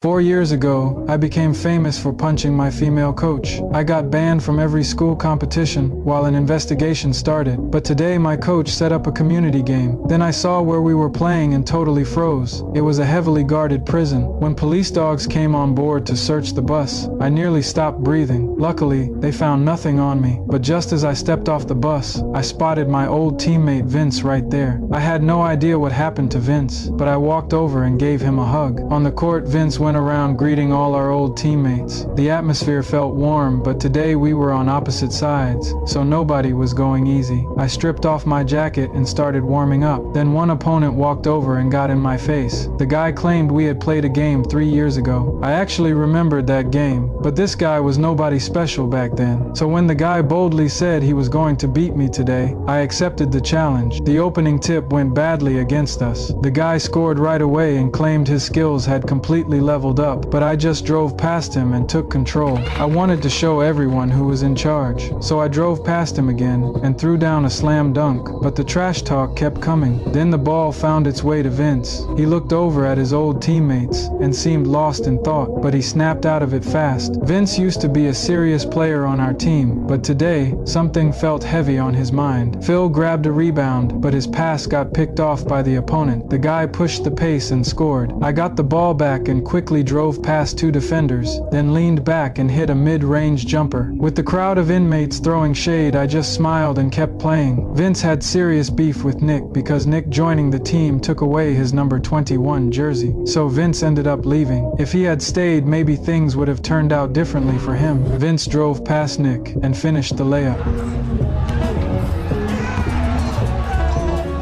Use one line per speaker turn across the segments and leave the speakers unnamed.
4 years ago, I became famous for punching my female coach. I got banned from every school competition while an investigation started, but today my coach set up a community game. Then I saw where we were playing and totally froze. It was a heavily guarded prison. When police dogs came on board to search the bus, I nearly stopped breathing. Luckily, they found nothing on me, but just as I stepped off the bus, I spotted my old teammate Vince right there. I had no idea what happened to Vince, but I walked over and gave him a hug. On the court, Vince went around greeting all our old teammates. The atmosphere felt warm, but today we were on opposite sides, so nobody was going easy. I stripped off my jacket and started warming up. Then one opponent walked over and got in my face. The guy claimed we had played a game 3 years ago. I actually remembered that game, but this guy was nobody special back then. So when the guy boldly said he was going to beat me today, I accepted the challenge. The opening tip went badly against us. The guy scored right away and claimed his skills had completely leveled up, but I just drove past him and took control. I wanted to show everyone who was in charge. So I drove past him again and threw down a slam dunk, but the trash talk kept coming. Then the ball found its way to Vince. He looked over at his old teammates and seemed lost in thought, but he snapped out of it fast. Vince used to be a serious player on our team, but today, something felt heavy on his mind. Phil grabbed a rebound, but his pass got picked off by the opponent. The guy pushed the pace and scored. I got the ball back and quickly drove past 2 defenders, then leaned back and hit a mid-range jumper. With the crowd of inmates throwing shade, I just smiled and kept playing. Vince had serious beef with Nick because Nick joining the team took away his number 21 jersey. So Vince ended up leaving. If he had stayed, maybe things would have turned out differently for him. Vince drove past Nick and finished the layup.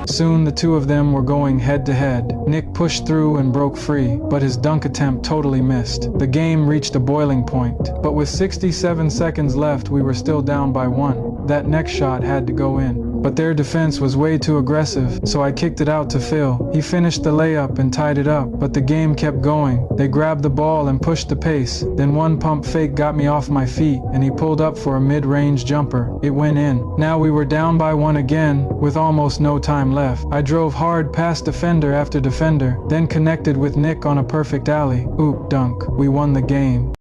Soon the two of them were going head to head. Nick pushed through and broke free, but his dunk attempt totally missed. The game reached a boiling point, but with 67 seconds left we were still down by 1. That next shot had to go in, but their defense was way too aggressive, so I kicked it out to Phil. He finished the layup and tied it up, but the game kept going. They grabbed the ball and pushed the pace. Then one pump fake got me off my feet, and he pulled up for a mid-range jumper. It went in. Now we were down by 1 again, with almost no time left. I drove hard past defender after defender, then connected with Nick on a perfect alley. Oop, dunk. We won the game.